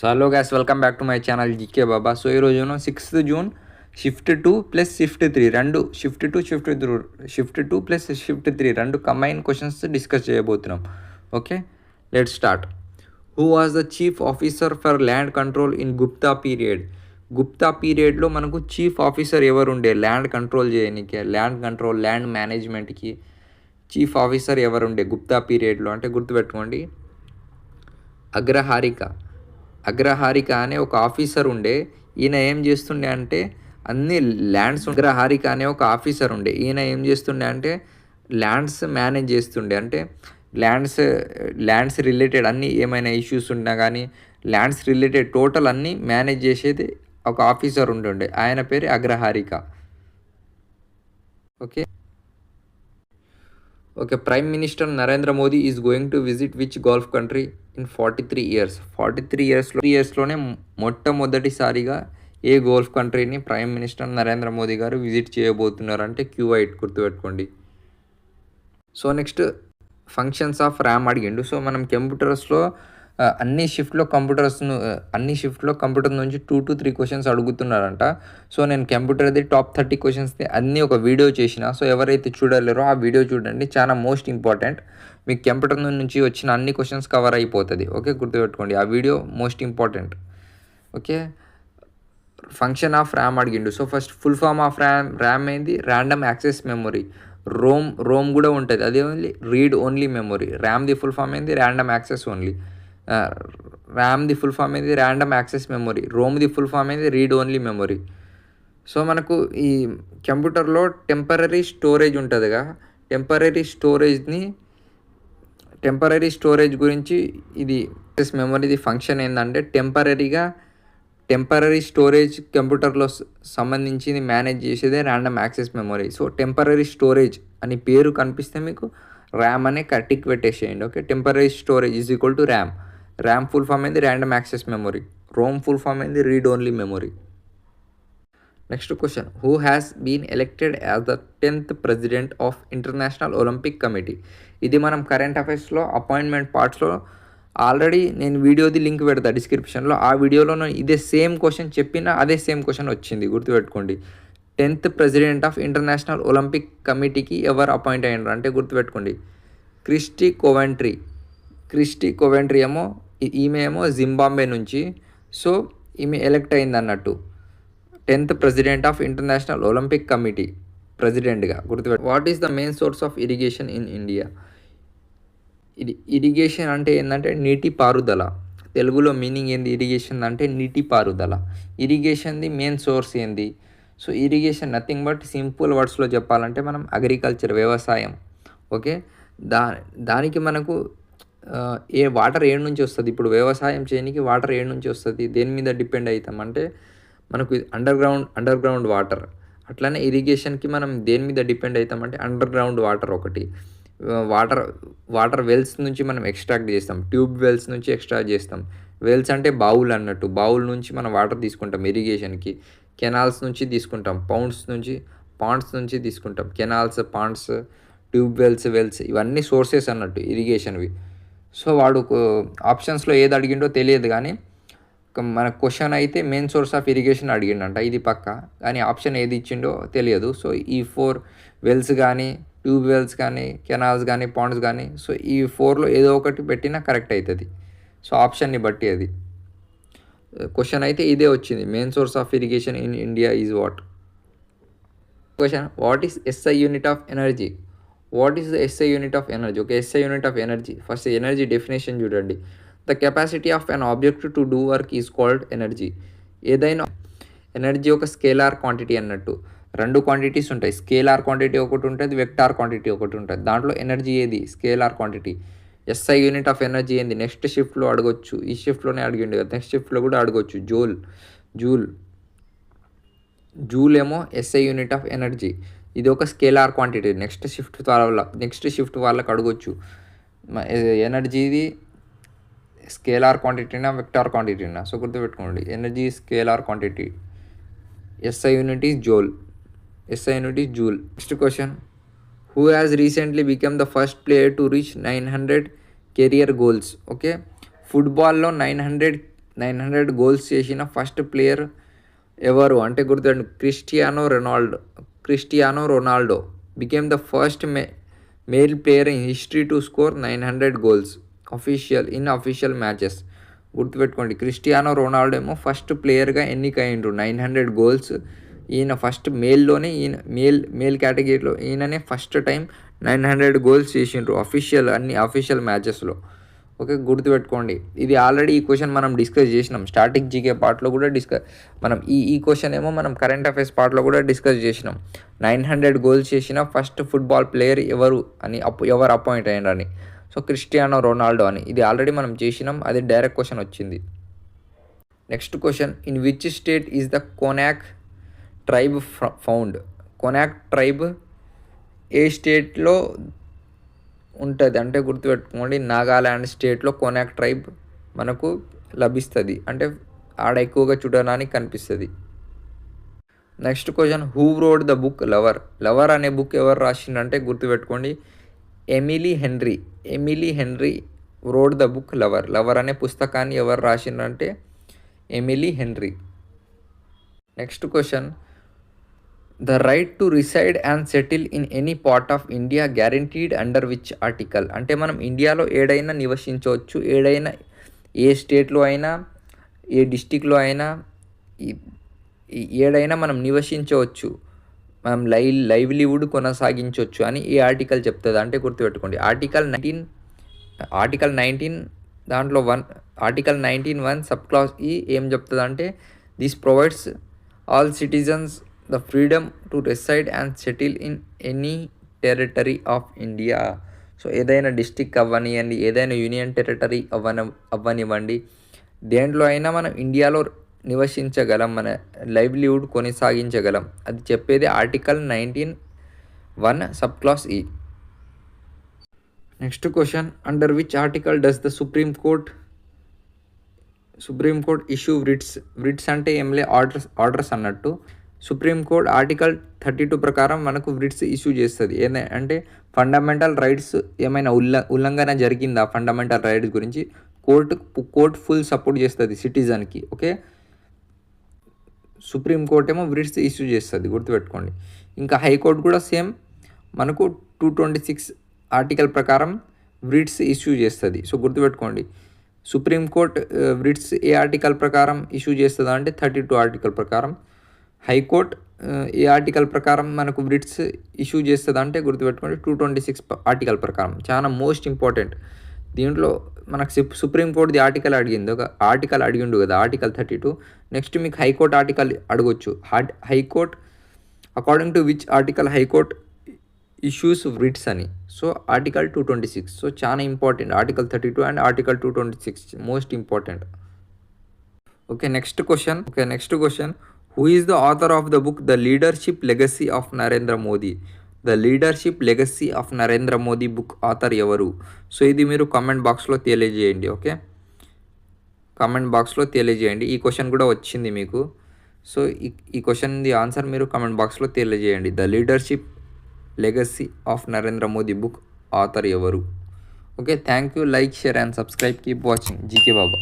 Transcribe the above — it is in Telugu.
So hello gas welcome back to my channel GK Baba. So ఈరోజు 6th June shift 2 plus shift 3 రెండు షిఫ్ట్ 2 ప్లస్ షిఫ్ట్ 3 రెండు కంబైన్ క్వశ్చన్స్ డిస్కస్ చేయబోతున్నాం. Okay, let start. Who was the chief officer for land control in Gupta period? Gupta పీరియడ్లో మనకు చీఫ్ ఆఫీసర్ ఎవరు ఉండే ల్యాండ్ కంట్రోల్ చేయడానికి, ల్యాండ్ మేనేజ్మెంట్కి చీఫ్ ఆఫీసర్ ఎవరుండే గుప్తా పీరియడ్లో అంటే గుర్తుపెట్టుకోండి, అగ్రహారిక అనే ఒక ఆఫీసర్ ఉండే. ఈయన ఏం చేస్తుండే అంటే అన్ని ల్యాండ్స్, అగ్రహారిక అనే ఒక ఆఫీసర్ ఉండే. ఈయన ఏం చేస్తుండే అంటే ల్యాండ్స్ మేనేజ్ చేస్తుండే. అంటే ల్యాండ్స్ రిలేటెడ్ అన్నీ ఏమైనా ఇష్యూస్ ఉన్నా కానీ ల్యాండ్స్ రిలేటెడ్ టోటల్ అన్నీ మేనేజ్ చేసేది ఒక ఆఫీసర్ ఉంటుండే. ఆయన పేరు Agraharika. Okay, prime minister Narendra Modi is going to visit which gulf country in 43 years? 43 ఇయర్స్లోనే మొట్టమొదటిసారిగా ఏ గల్ఫ్ కంట్రీని ప్రైమ్ మినిస్టర్ నరేంద్ర మోదీ గారు విజిట్ చేయబోతున్నారంటే క్యూవైట్, గుర్తుపెట్టుకోండి. So next functions of RAM అడిగిండు. సో మనం కంప్యూటర్స్లో అన్ని షిఫ్ట్లో కంప్యూటర్ నుంచి 2 to 3 క్వశ్చన్స్ అడుగుతున్నారంట. సో నేను కంప్యూటర్ది టాప్ 30 క్వశ్చన్స్ది అన్నీ ఒక వీడియో చేసిన. సో ఎవరైతే చూడలేరో ఆ వీడియో చూడండి, చాలా మోస్ట్ ఇంపార్టెంట్. మీకు కంప్యూటర్ నుంచి వచ్చిన అన్ని క్వశ్చన్స్ కవర్ అయిపోతుంది. ఓకే, గుర్తుపెట్టుకోండి, ఆ video most important. Okay, function of RAM అడిగిండు. So first full form of RAM ఏంది? Random access memory. రోమ్ కూడా ఉంటుంది, అదే ఓన్లీ రీడ్ ఓన్లీ మెమొరీ. ర్యామ్ది ఫుల్ ఫామ్ ఏంది? Random access only. ర్యామ్ది ఫుల్ ఫామ్ ఏంది? Random access memory. రోమ్ది ఫుల్ ఫామ్ ఏంది? Read only memory. సో మనకు ఈ కంప్యూటర్లో టెంపరరీ స్టోరేజ్ ఉంటుందిగా, టెంపరరీ స్టోరేజ్ గురించి ఇది మెమొరీది ఫంక్షన్ ఏంటంటే టెంపరరీ స్టోరేజ్ కంప్యూటర్లో సంబంధించింది మేనేజ్ చేసేదే random access memory. So temporary storage అని పేరు కనిపిస్తే మీకు ర్యామ్ అనే టిక్ పెట్టేసేయండి. Okay, temporary storage is equal to RAM. RAM full form ఏంది? Random access memory. ROM full form ఏంది? Read only memory. Next question, who has been elected as the 10th president of International Olympic Committee? ఇది మనం కరెంట్ అఫైర్స్లో అపాయింట్మెంట్ పార్ట్స్లో ఆల్రెడీ నేను వీడియోది లింక్ పెడతా డిస్క్రిప్షన్లో. ఆ వీడియోలో ఇదే సేమ్ క్వశ్చన్ చెప్పిన, అదే సేమ్ క్వశ్చన్ వచ్చింది, గుర్తుపెట్టుకోండి. 10th president of International Olympic కమిటీకి ఎవరు అపాయింట్ అయ్యారు అంటే గుర్తుపెట్టుకోండి, క్రిస్టీ కోవెంట్రీ ఈమె ఏమో జింబాబ్వే నుంచి. సో ఈమె ఎలెక్ట్ అయింది అన్నట్టు 10th president of International Olympic Committee ప్రెసిడెంట్గా. What is the main source of irrigation in India? Irrigation అంటే ఏంటంటే నీటి పారుదల. తెలుగులో మీనింగ్ ఏంది? ఇరిగేషన్ అంటే నీటి పారుదల. ఇరిగేషన్ది మెయిన్ సోర్స్ ఏంది? So irrigation nothing but simple వర్డ్స్లో చెప్పాలంటే మనం అగ్రికల్చర్, వ్యవసాయం. ఓకే, దానికి మనకు వాటర్ ఏడు నుంచి వస్తుంది? ఇప్పుడు వ్యవసాయం చేయడానికి వాటర్ ఏడు నుంచి వస్తుంది? దేని మీద డిపెండ్ అవుతామంటే మనకు అండర్ గ్రౌండ్ వాటర్. అట్లానే ఇరిగేషన్కి మనం దేని మీద డిపెండ్ అవుతామంటే అండర్ గ్రౌండ్ వాటర్ ఒకటి. వాటర్ వెల్స్ నుంచి మనం ఎక్స్ట్రాక్ట్ చేస్తాం, ట్యూబ్ వెల్స్ నుంచి ఎక్స్ట్రాక్ట్ చేస్తాం. వెల్స్ అంటే బావుల్ అన్నట్టు, బావుల్ నుంచి మనం వాటర్ తీసుకుంటాం ఇరిగేషన్కి. కెనాల్స్ నుంచి తీసుకుంటాం, పాండ్స్ నుంచి తీసుకుంటాం. కెనాల్స్, పాండ్స్, ట్యూబ్ వెల్స్ ఇవన్నీ సోర్సెస్ అన్నట్టు ఇరిగేషన్వి. సో వాడు ఆప్షన్స్లో ఏది అడిగిండో తెలియదు, కానీ మన క్వశ్చన్ అయితే మెయిన్ సోర్స్ ఆఫ్ ఇరిగేషన్ అడిగిండంట, ఇది పక్క. కానీ ఆప్షన్ ఏది ఇచ్చిండో తెలియదు. సో ఈ 4 వెల్స్ కానీ, ట్యూబ్ వెల్స్ కానీ, కెనాల్స్ కానీ, పాండ్స్ కానీ, సో ఈ 4లో ఏదో ఒకటి పెట్టినా కరెక్ట్ అవుతుంది. సో ఆప్షన్ని బట్టి అది క్వశ్చన్ అయితే ఇదే వచ్చింది. Main source of irrigation in India is what? Question, what is SI unit of energy? What is the SI unit of energy? Okay, SI unit of energy, first energy definition చూడండి. The capacity of an object to do work is called energy. ఏదైనా ఎనర్జీ ఒక స్కేలార్ క్వాంటిటీ అన్నట్టు. 2 క్వాంటిటీస్ ఉంటాయి, స్కేలార్ క్వాంటిటీ ఒకటి ఉంటుంది, వెక్టార్ క్వాంటిటీ ఒకటి ఉంటుంది. దాంట్లో ఎనర్జీ ఏది? Scalar quantity. SI unit of energy ఏంది? నెక్స్ట్ షిఫ్ట్లో అడగొచ్చు, ఈ షిఫ్ట్లోనే అడిగిండు కదా, నెక్స్ట్ షిఫ్ట్లో కూడా అడగొచ్చు. జూల్ ఏమో ఎస్ఐ యూనిట్ ఆఫ్ ఎనర్జీ. ఇది ఒక స్కేలార్ క్వాంటిటీ. నెక్స్ట్ షిఫ్ట్ వాళ్ళకి అడగొచ్చు, ఎనర్జీది స్కేలార్ క్వాంటిటీనా వెక్టార్ క్వాంటిటీనా? సో గుర్తుపెట్టుకోండి, energy scalar quantity. SI unit is joule. Next question, who has recently become the first player to reach 900 career goals? Okay, ఫుట్బాల్లో 900 గోల్స్ చేసిన ఫస్ట్ ప్లేయర్ ఎవరు అంటే గుర్తుపెట్టండి, Cristiano Ronaldo became the first male player in history to score 900 goals official matches. గుర్తుపెట్టుకోండి, క్రిస్టియానో రొనాల్డో ఏమో ఫస్ట్ ప్లేయర్గా ఎన్నికైండ్రు 900 గోల్స్. ఈయన ఫస్ట్ మేల్లోనే, ఈయన మేల్ కేటగిరీలో ఈయననే ఫస్ట్ టైం 900 గోల్స్ చేసిండ్రు అన్ని అఫీషియల్ మ్యాచెస్లో. ఓకే, గుర్తుపెట్టుకోండి. ఇది ఆల్రెడీ ఈ క్వశ్చన్ మనం డిస్కస్ చేసినాం స్టాటిక్ జీకే పార్ట్లో కూడా మనం ఈ క్వశ్చన్ ఏమో మనం కరెంట్ అఫైర్స్ పార్ట్లో కూడా డిస్కస్ చేసినాం. 900 గోల్స్ చేసిన ఫస్ట్ ఫుట్బాల్ ప్లేయర్ ఎవరు అపాయింట్ అయ్యారని. సో క్రిస్టియానో రొనాల్డో అని. ఇది ఆల్రెడీ మనం చేసినాం, అది డైరెక్ట్ క్వశ్చన్ వచ్చింది. Next question, in which state is the Konyak tribe found? Konyak tribe ఏ స్టేట్లో ఉంటుంది అంటే గుర్తుపెట్టుకోండి, నాగాల్యాండ్ స్టేట్లో కొనాక్ ట్రైబ్ మనకు లభిస్తుంది, అంటే ఆడ ఎక్కువగా చూడడానికి కనిపిస్తుంది. Next question, who wrote the book lover అనే బుక్ ఎవరు రాసిండంటే గుర్తుపెట్టుకోండి, Emily Henry wrote the book lover అనే పుస్తకాన్ని ఎవరు రాసిండంటే Emily Henry. Next question, the right to reside and settle in any part of India guaranteed under which article? అంటే మనం ఇండియాలో ఏడైనా నివసించవచ్చు, ఏ స్టేట్లో అయినా, ఏ డిస్టిక్లో అయినా, ఏడైనా మనం నివసించవచ్చు, మనం లైవ్లీవుడ్ కొనసాగించవచ్చు అని ఈ ఆర్టికల్ చెప్తుంది. అంటే గుర్తుపెట్టుకోండి, ఆర్టికల్ 19 దాంట్లో ఆర్టికల్ 19(1) సబ్ క్లాస్ ఈ ఏం చెప్తుంది అంటే, this provides all citizens the freedom to reside and settle in any territory of India. So ఏదైనా డిస్టిక్ అవ్వనివ్వండి, ఏదైనా యూనియన్ టెరిటరీ అవ్వనివ్వండి, దేంట్లో అయినా మనం ఇండియాలో నివసించగలం, మన లైవ్లీవుడ్ కొనసాగించగలం. అది చెప్పేది ఆర్టికల్ 19(1) సబ్ క్లాస్ ఈ. Next question, under which article does the supreme court issue writs అంటే ఏంలే ఆర్డర్స్ అన్నట్టు. సుప్రీంకోర్టు ఆర్టికల్ 32 ప్రకారం మనకు వ్రిట్స్ ఇష్యూ చేస్తుంది. అంటే ఫండమెంటల్ రైట్స్ ఏమైనా ఉల్లంఘన జరిగిందా ఫండమెంటల్ రైట్స్ గురించి కోర్టు ఫుల్ సపోర్ట్ చేస్తుంది సిటిజన్కి. ఓకే, సుప్రీంకోర్టు ఏమో వ్రిట్స్ ఇష్యూ చేస్తుంది, గుర్తుపెట్టుకోండి. ఇంకా హైకోర్టు కూడా సేమ్ మనకు 226 ఆర్టికల్ ప్రకారం వ్రిట్స్ ఇష్యూ చేస్తుంది. సో గుర్తుపెట్టుకోండి, సుప్రీంకోర్టు వ్రిట్స్ ఏ ఆర్టికల్ ప్రకారం ఇష్యూ చేస్తుందా అంటే 32 ఆర్టికల్ ప్రకారం. హైకోర్టు ఏ ఆర్టికల్ ప్రకారం మనకు వ్రిట్స్ ఇష్యూ చేస్తుంది అంటే గుర్తుపెట్టుకోండి 226 ఆర్టికల్ ప్రకారం. చాలా మోస్ట్ ఇంపార్టెంట్. దీంట్లో మనకు సుప్రీంకోర్టుది ఆర్టికల్ అడిగిండు కదా, ఆర్టికల్ 32. నెక్స్ట్ మీకు హైకోర్టు ఆర్టికల్ అడగొచ్చు. High court according to which article high court issues writs అని. So article 226. సో చాలా important, article 32 and article 226 most important. Okay, next question, who is the author of the book the leadership legacy of Narendra Modi? The leadership legacy of Narendra Modi book author ఎవరు? సో ఇది మీరు కామెంట్ బాక్స్లో తెలియజేయండి. ఓకే, కామెంట్ బాక్స్లో తెలియజేయండి. ఈ క్వశ్చన్ కూడా వచ్చింది మీకు. సో ఈ క్వశ్చన్ది ఆన్సర్ మీరు కామెంట్ బాక్స్లో తెలియజేయండి. The leadership legacy of Narendra Modi book author ఎవరు? Okay, thank you. Like, share and subscribe. Keep watching GK Baba.